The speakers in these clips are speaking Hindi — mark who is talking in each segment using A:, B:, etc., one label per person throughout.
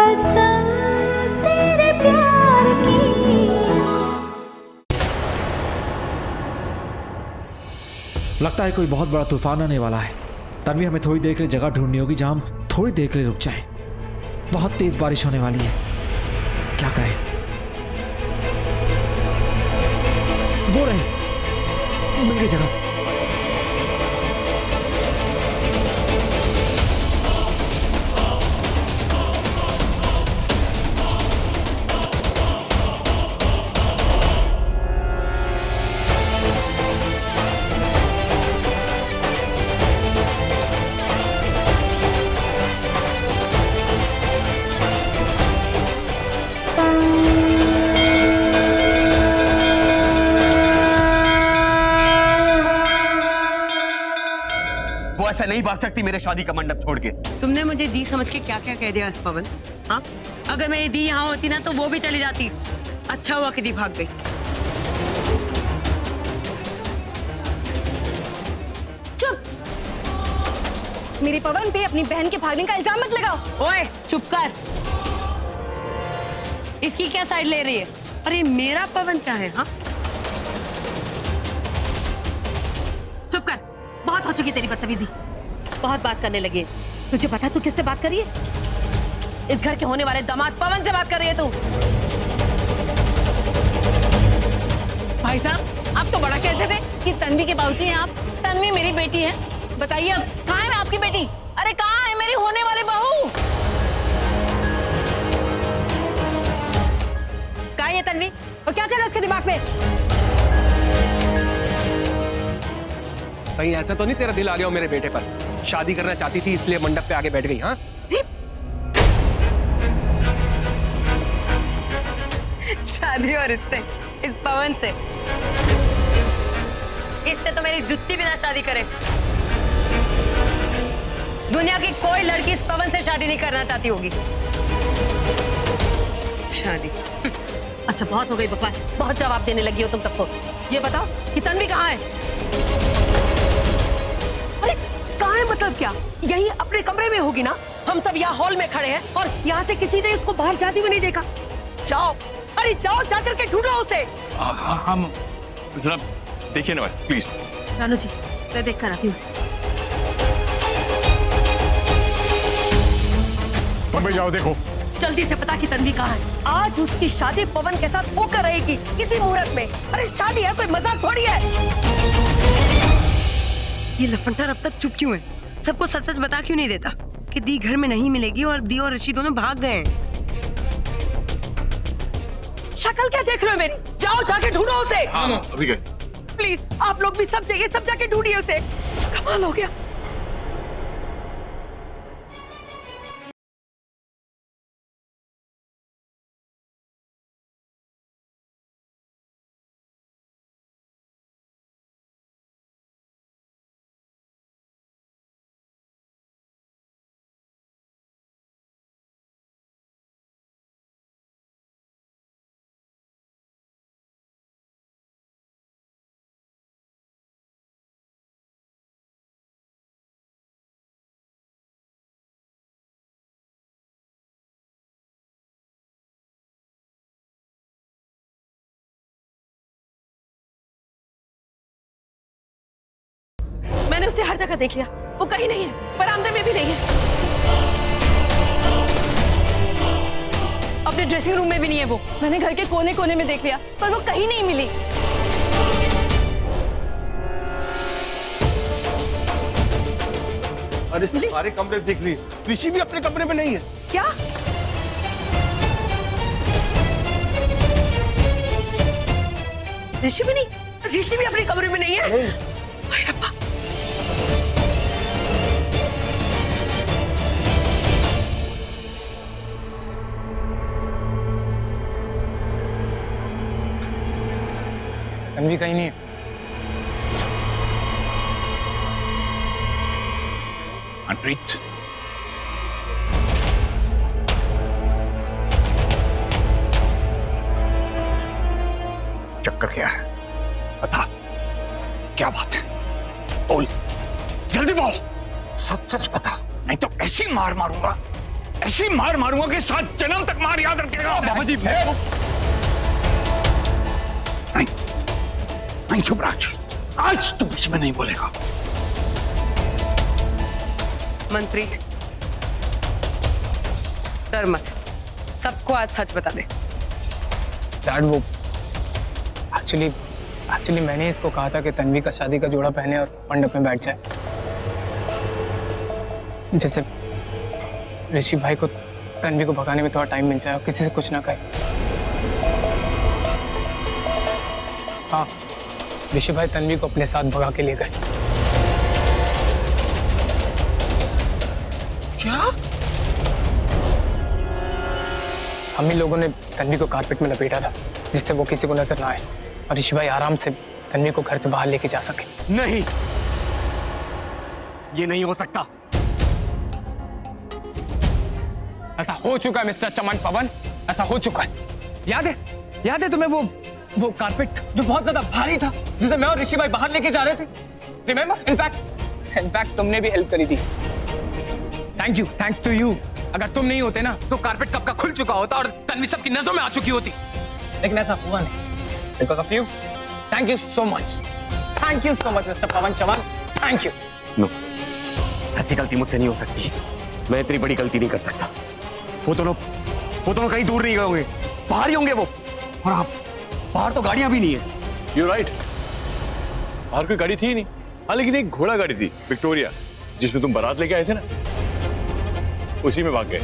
A: कसम तेरे प्यार की।
B: लगता है कोई बहुत बड़ा तूफान आने वाला है। तन्वी, हमें थोड़ी देर के लिए जगह ढूंढनी होगी जहां हम थोड़ी देर के लिए रुक जाएं। बहुत तेज बारिश होने वाली है, क्या करें? वो रहे, मिल गई जगह।
C: ऐसा नहीं भाग सकती मेरे शादी का मंडप छोड़ के।
D: तुमने मुझे दी समझ के क्या क्या कह दिया इस पवन? हाँ, अगर मेरी दी यहाँ होती ना तो वो भी चली जाती। अच्छा हुआ कि दी भाग गई।
E: चुप! मेरे पवन पे अपनी बहन के भागने का इल्जाम मत लगाओ।
D: ओए चुप कर। इसकी क्या साइड ले रही है? अरे मेरा पवन क्या है? हाँ, चुप कर। बहुत हो चुकी तेरी बदतमीजी। बहुत बात करने लगी। तुझे पता तू किससे बात कर रही है? इस घर के होने वाले दामाद पवन से बात कर रही है तू।
F: भाई साहब, आप तो बड़ा कहते थे कि तन्वी के बाबूजी हैं आप। तन्वी मेरी बेटी है। बताइए अब कहाँ है आपकी बेटी? अरे कहाँ है मेरी होने वाली बहू?
D: कहाँ है ये तन्वी? और क्या चल रहा है उसके दिमाग में?
C: कहीं ऐसा तो नहीं तेरा दिल आ गया हो मेरे बेटे पर? शादी करना चाहती थी इसलिए मंडप पे आके बैठ गई? हाँ,
D: शादी और इससे, इस पवन से? इसने तो मेरी जुत्ती भी ना शादी करे। दुनिया की कोई लड़की इस पवन से शादी नहीं करना चाहती होगी। शादी? अच्छा बहुत हो गई बकवास। बहुत जवाब देने लगी हो तुम सबको। ये बताओ कि तन्वी कहाँ है? अरे कहाँ है मतलब क्या? यही अपने कमरे में होगी ना? हम सब यहाँ हॉल में खड़े हैं और यहाँ से किसी ने उसको बाहर जाती हुई नहीं देखा। जाओ, अरे जाओ, जाकर के ढूंढो उसे।
C: हम जरा देखिए ना प्लीज।
D: रानू जी, मैं देख कर आती हूँ उसे।
G: तुम जाओ देखो।
D: जल्दी से पता कि तन्वी कहाँ है। आज उसकी शादी पवन के साथ होकर रहेगी इसी मुहूर्त में। अरे शादी है, कोई मजाक थोड़ी है। ये लफंटर अब तक चुप क्यों है? सबको सच सच बता क्यों नहीं देता कि दी घर में नहीं मिलेगी और दी और ऋषि दोनों भाग गए हैं? शक्ल क्या देख रहे हो मेरी? जाओ जाके ढूंढो उसे।
C: हाँ, अभी गए।
D: प्लीज आप लोग भी सब जाके ढूंढिए उसे। कमाल हो गया। मैंने उसे हर जगह देख लिया, वो कहीं नहीं है। बरामदे में भी नहीं है, अपने ड्रेसिंग रूम में भी नहीं है वो। मैंने घर के कोने कोने में देख लिया पर वो कहीं नहीं मिली।
C: अरे सारे कमरे देख ली, ऋषि भी अपने कमरे में नहीं है।
D: क्या? ऋषि भी नहीं? ऋषि भी अपने कमरे में नहीं है? हाय रब्बा।
G: तन्वी कहीं नहीं है।
C: मनप्रीत, चक्कर क्या है? बता, क्या बात है? बोल, जल्दी बोल। सच सच बता, नहीं तो ऐसी मार मारूंगा
G: ऐसी मार मारूंगा कि 7 जन्म तक मार याद रखेगा।
C: बाबा जी
G: नहीं शुभराज, आज तू बीच में नहीं बोलेगा।
D: मनप्रीत, डर मत, सबको आज सच बता दे।
H: डैड वो एक्चुअली मैंने इसको कहा था कि तन्वी का शादी का जोड़ा पहने और मंडप में बैठ जाए, जैसे ऋषि भाई को तन्वी को भगाने में थोड़ा टाइम मिल जाए और किसी से कुछ ना कहे। हाँ, ऋषि भाई तन्वी को अपने साथ भगा के ले गए।
G: क्या?
H: हम ही लोगों ने तन्वी को कारपेट में लपेटा था जिससे वो किसी को नजर ना आए और ऋषि भाई आराम से तन्वी को घर से बाहर लेके जा सके।
C: नहीं, ये नहीं हो सकता।
H: ऐसा हो चुका है मिस्टर चमन पवन, ऐसा हो चुका है। याद है तुम्हें वो कारपेट जो बहुत ज्यादा भारी था जिसे मैं और ऋषि भाई बाहर लेके जा रहे थे? रिमेंबर? इनफैक्ट तुमने भी हेल्प करी थी। Thanks to you. अगर तुम नहीं होते ना तो कारपेट कब का खुल चुका होता और तन्वी सबकी नजरों में आ चुकी होती, लेकिन ऐसा हुआ नहीं। Because of you. Thank you so much mister Pavan Chaman, thank you.
C: No, ऐसी गलती मुझसे नहीं हो सकती। मैं इतनी बड़ी गलती नहीं कर सकता। वो दोनों कहीं दूर नहीं गए होंगे, बाहर ही होंगे वो। और आप, बाहर तो गाड़ियां भी नहीं है।
I: You're right. बाहर कोई गाड़ी थी ही नहीं। हाँ, लेकिन एक घोड़ा गाड़ी थी विक्टोरिया, जिसमें तुम बारात लेके आए थे ना, उसी में भाग गए।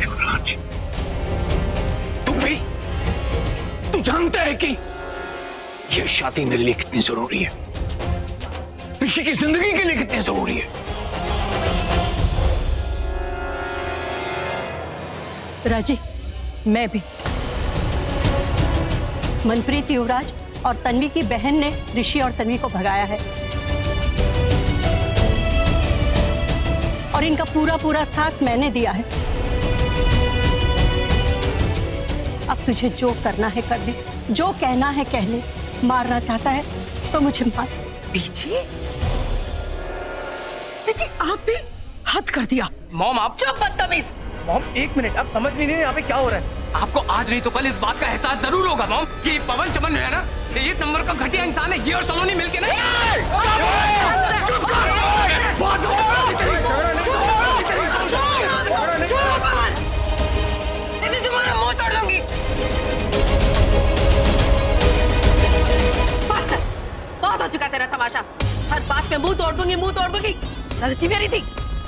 G: युवराज, तू जानता है कि यह शादी मेरे लिए कितनी जरूरी है, ऋषि की जिंदगी के लिए कितनी जरूरी है।
J: राजी, मैं भी। मनप्रीत, युवराज और तन्वी की बहन ने ऋषि और तन्वी को भगाया है और इनका पूरा साथ मैंने दिया है। अब तुझे जो करना है कर दे, जो कहना है कह ले। मारना चाहता है तो मुझे मार।
D: पीछे आप भी हद कर दिया।
H: मॉम आप
D: चुप बदतमीज।
H: मॉम एक मिनट, आप समझ नहीं रहे यहाँ पे क्या हो रहा है। आपको आज नहीं तो कल इस बात का एहसास जरूर होगा मॉम कि पवन चमन है ना, ये 1 नंबर का घटिया इंसान है। ये और सलोनी मिलके ना।
D: तुम्हारा मुंह तोड़ दूंगी। बस कर, बहुत हो चुका तेरा तमाशा। हर बात पे मुंह तोड़ दूंगी। गलती मेरी थी,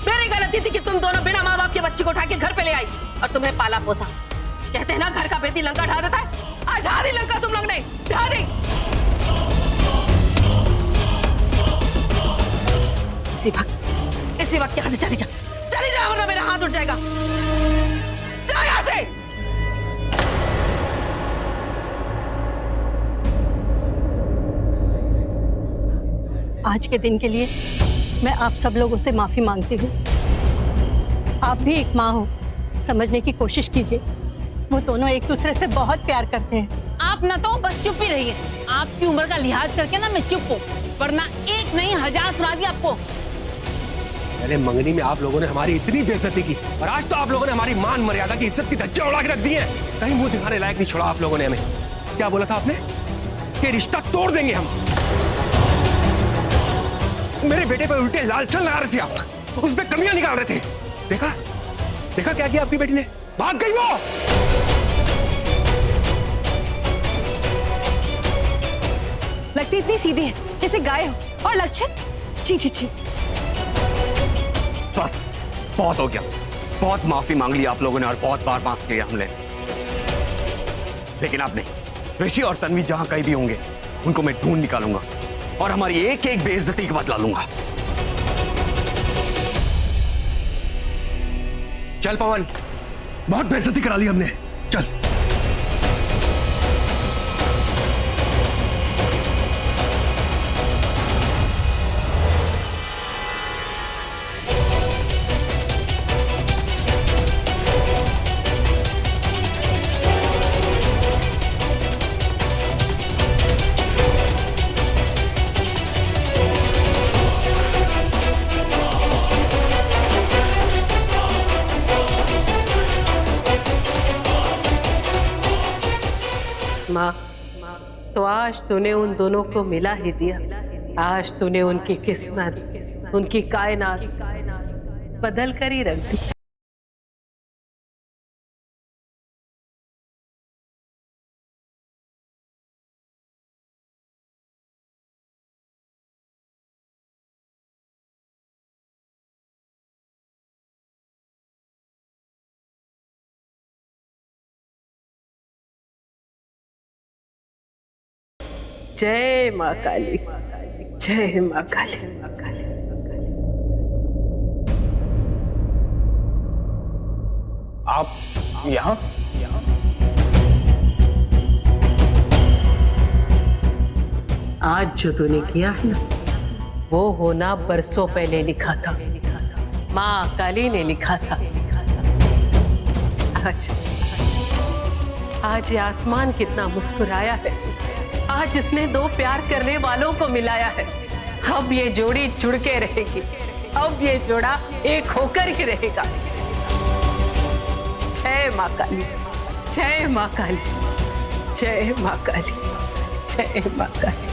D: मेरी गलती थी कि तुम दोनों बिना माँ बाप के बच्ची को उठा के घर पे ले आई और तुम्हें पाला पोसा। कहते हैं ना, घर का बेटी लंका ढा देता है। आज ढा दी लंका तुम लोग ने, ढा दी। इसी वक्त यहाँ से चली जा वरना मेरा हाथ उठ जाएगा। जा यहाँ से।
J: आज के दिन के लिए मैं आप सब लोगों से माफी मांगती हूँ। आप भी एक माँ हो, समझने की कोशिश कीजिए। वो दोनों एक दूसरे से बहुत प्यार करते हैं।
F: आप ना तो बस चुप ही रहिए। आपकी उम्र का लिहाज करके ना मैं चुप हूँ, वरना एक नहीं 1000 सुना दी आपको।
C: पहले मंगनी में आप लोगों ने हमारी इतनी बेइज्जती की और आज तो आप लोगों ने हमारी मान मर्यादा की इज्जत की धज्जियां उड़ा के रख दी है। कहीं मुंह दिखाने लायक नहीं छोड़ा आप लोगों ने हमें। क्या बोला था आपने कि रिश्ता तोड़ देंगे हम? मेरे बेटे पर उल्टे लालछन लगा रहे थे आप, उस पे कमियां निकाल रहे थे। देखा क्या किया आपकी बेटी ने? भाग गई वो।
E: लगती इतनी सीधी है जैसे गाय हो, और लक्षण छी।
C: बस बहुत हो गया, बहुत माफी मांग ली आप लोगों ने और बहुत बार माफ किया हमने, लेकिन आप नहीं। ऋषि और तन्वी जहां कहीं भी होंगे उनको मैं ढूंढ निकालूंगा और हमारी एक एक बेइज्जती का बदला लूंगा। चल पवन, बहुत बेइज्जती करा ली हमने, चल।
K: आज तूने उन दोनों को मिला ही दिया। आज तूने उनकी किस्मत, उनकी कायनात बदल कर ही रख दी। जय माँ काली, जय माँ काली।
H: आप यहाँ?
K: आज जो तूने किया है ना, वो होना बरसों पहले लिखा था। माँ काली ने लिखा था। आज ये आसमान कितना मुस्कुराया है। आज इसने दो प्यार करने वालों को मिलाया है। अब ये जोड़ी जुड़ के रहेगी। अब ये जोड़ा एक होकर ही रहेगा। जय माँ काली, जय माँ काली, जय माँ काली, जय माँ काली।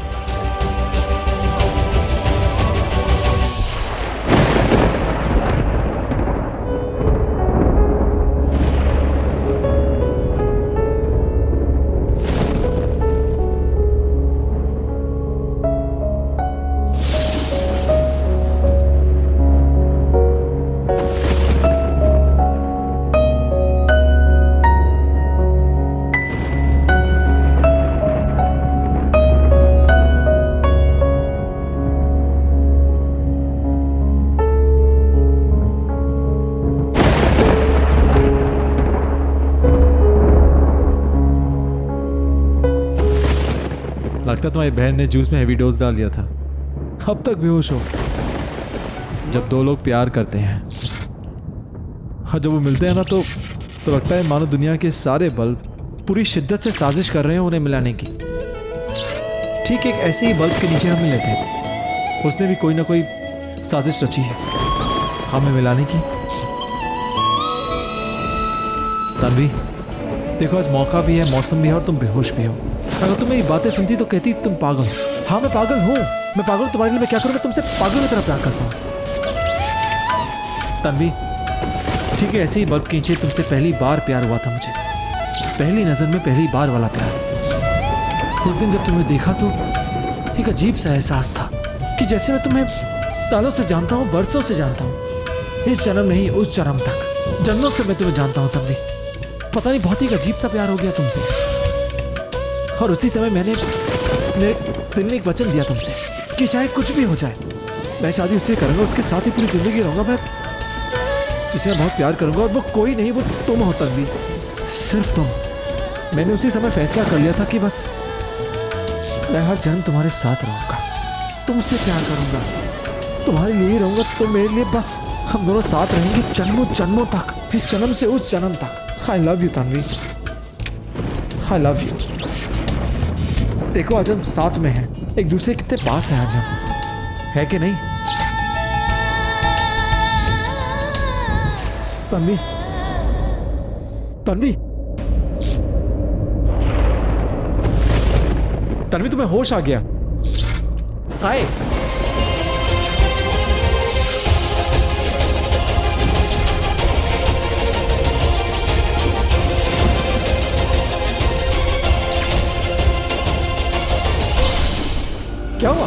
B: लगता है तुम्हारी बहन ने जूस में हेवी डोज डाल दिया था, अब तक बेहोश हो। जब दो लोग प्यार करते हैं और जब वो मिलते हैं ना तो लगता है मानो दुनिया के सारे बल्ब पूरी शिद्दत से साजिश कर रहे हैं उन्हें मिलाने की। ठीक एक ऐसे ही बल्ब के नीचे हम मिले थे, उसने भी कोई ना कोई साजिश रची है हमें मिलाने की। तन्वी देखो, आज मौका भी है, मौसम भी है और तुम बेहोश भी हो। अगर तुम मेरी बातें सुनती तो कहती तुम पागल हो। हाँ मैं पागल हूँ, मैं पागल हूँ। तुम्हारे लिए मैं क्या करूँगा, तुमसे पागल की तरह प्यार करता हूँ। तन्वी ठीक है, ऐसे ही बल्ब के नीचे तुमसे पहली बार प्यार हुआ था मुझे, पहली नजर में पहली बार वाला प्यार। उस दिन जब तुम्हें देखा तो एक अजीब सा एहसास था कि जैसे मैं तुम्हें सालों से जानता हूँ, बरसों से जानता हूँ। इस जन्म नहीं उस जन्म तक, जन्मों से मैं तुम्हें जानता हूँ तन्वी। पता नहीं बहुत ही अजीब सा प्यार हो गया तुमसे। और उसी समय मेरे दिल ने एक वचन दिया तुमसे कि चाहे कुछ भी हो जाए मैं शादी उससे करूंगा, उसके साथ ही पूरी जिंदगी रहूंगा मैं, जिसे मैं बहुत प्यार करूंगा। और वो कोई नहीं, वो तुम हो तन्वी, सिर्फ तुम। मैंने उसी समय फैसला कर लिया था कि बस मैं हर जन्म तुम्हारे साथ रहूंगा, तुमसे प्यार करूंगा, तुम्हारे लिए ही रहूंगा, तुम मेरे लिए। बस हम दोनों साथ रहेंगे जन्मों जन्मों तक, इस जन्म से उस जन्म तक। I love you Tanvi, I love you. देखो आज हम साथ में हैं, एक दूसरे कितने पास हैं आज हम, है कि नहीं तन्वी? तन्वी, तन्वी तुम्हें होश आ गया? आए क्या हुआ?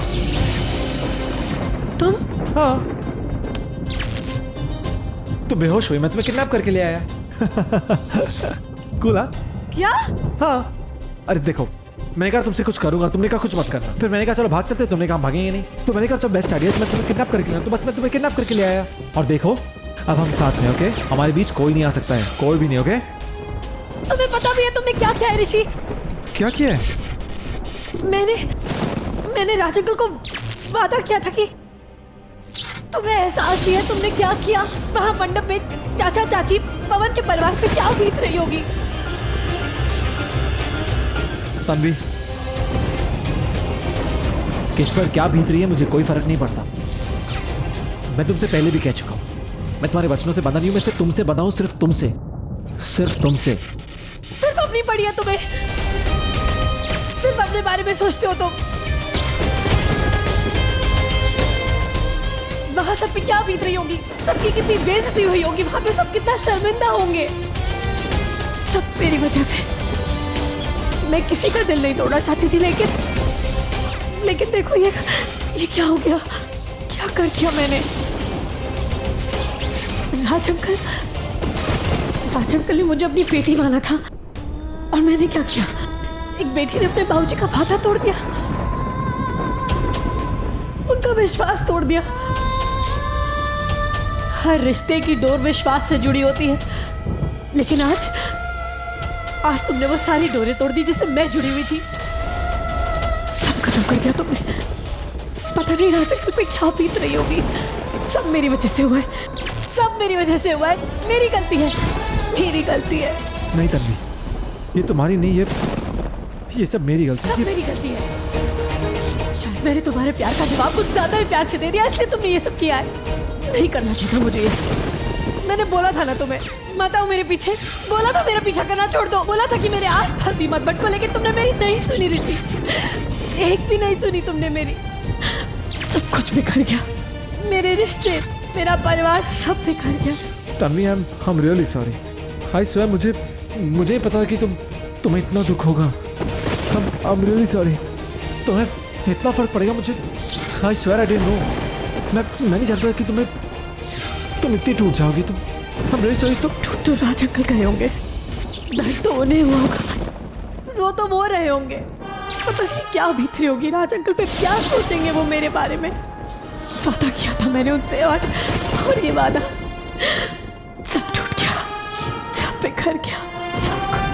J: तुम?
B: हाँ तुम बेहोश हुई, मैं तुम्हें किडनैप करके ले आया। कूल?
E: क्या?
B: हाँ अरे देखो, मैंने कहा तुमसे कुछ करूंगा, तुमने कहा कुछ मत करना। फिर मैंने कहा चलो भाग चलते, तुमने कहा भागेंगे नहीं। तो मैंने कहा चलो बेस्ट आइडिया, मैं तुम्हें किडनैप करके लाया, तो बस मैं तुम्हें किडनैप करके ले आया। और देखो अब हम साथ में, ओके? हमारे बीच कोई नहीं आ सकता है, कोई भी नहीं, ओके?
E: तुम्हें पता भी है तुमने क्या किया है ऋषि?
B: क्या किया है?
E: मैंने राजंकल को वादा किया था कि तुम्हें एहसास भी है तुमने क्या किया। वहां मंडप में चाचा चाची पवन के परिवार पे क्या बीत रही होगी।
B: तन्वी किस पर क्या बीत रही है मुझे कोई फर्क नहीं पड़ता। मैं तुमसे पहले भी कह चुका हूं, मैं तुम्हारे वचनों से बंधा नहीं हूं, मैं सिर्फ तुमसे बंधा हूं, सिर्फ तुमसे, सिर्फ तुमसे।
E: सिर्फ अपनी पड़ी है तुम्हें, सिर्फ अपने बारे में सोचते हो तुम? वहां सब पे क्या बीत रही होगी, सबकी कितनी बेइज्जती हुई होगी, वहां पे सब कितना शर्मिंदा होंगे, सब मेरी वजह से। मैं किसी का दिल नहीं तोड़ना चाहती थी, लेकिन देखो ये क्या हो गया, क्या कर दिया मैंने। राज अंकल ने मुझे अपनी बेटी माना था और मैंने क्या किया, एक बेटी ने अपने बाबूजी का वादा तोड़ दिया, उनका विश्वास तोड़ दिया। हर रिश्ते की डोर विश्वास से जुड़ी होती है, लेकिन आज तुमने वो सारी डोरें तोड़ दी जिससे मैं जुड़ी हुई थी। सब खत्म कर दिया तुमने। पता नहीं राज अंकल पे क्या बीत रही होगी। सब मेरी वजह से हुआ है, सब मेरी वजह से हुआ है। मेरी गलती है, मेरी गलती है।
B: नहीं तन्वी, ये तुम्हारी नहीं है, ये सब मेरी गलती है।
E: सब मेरी गलती है। शायद मैंने तुम्हारे प्यार का जवाब कुछ ज्यादा ही प्यार से दे दिया, इसलिए तुमने ये सब किया है। नहीं करना चाहिए था मुझे ये सब। मैंने बोला था ना तुम्हें, मत आओ मेरे पीछे, बोला था मेरा पीछा करना छोड़ दो, बोला था कि मेरे आस-पास भी मत भटको, लेकिन तुमने मेरी नहीं सुनी ऋषि, एक भी नहीं सुनी तुमने मेरी। सब कुछ बिखर गया, मेरे रिश्ते, मेरा परिवार सब बिखर गया।
B: Tanvi, I am really sorry. I swear, मुझे पता था कि तुम्हें इतना दुख होगा। I am really sorry. तुम्हें इतना फर्क पड़ेगा मुझे, I swear I didn't know. मैं नहीं जानता कि तुम इतनी टूट जाओगी। तुम हम रियली सॉरी।
E: टूट तो राज अंकल गए होंगे, दर्द तो उन्हें हुआ होगा, रो तो वो रहे होंगे, पता नहीं क्या बीत रही होगी राज अंकल पे, क्या सोचेंगे वो मेरे बारे में। वादा किया था मैंने उनसे और ये वादा सब टूट गया, सब बिखर गया, सब कुछ।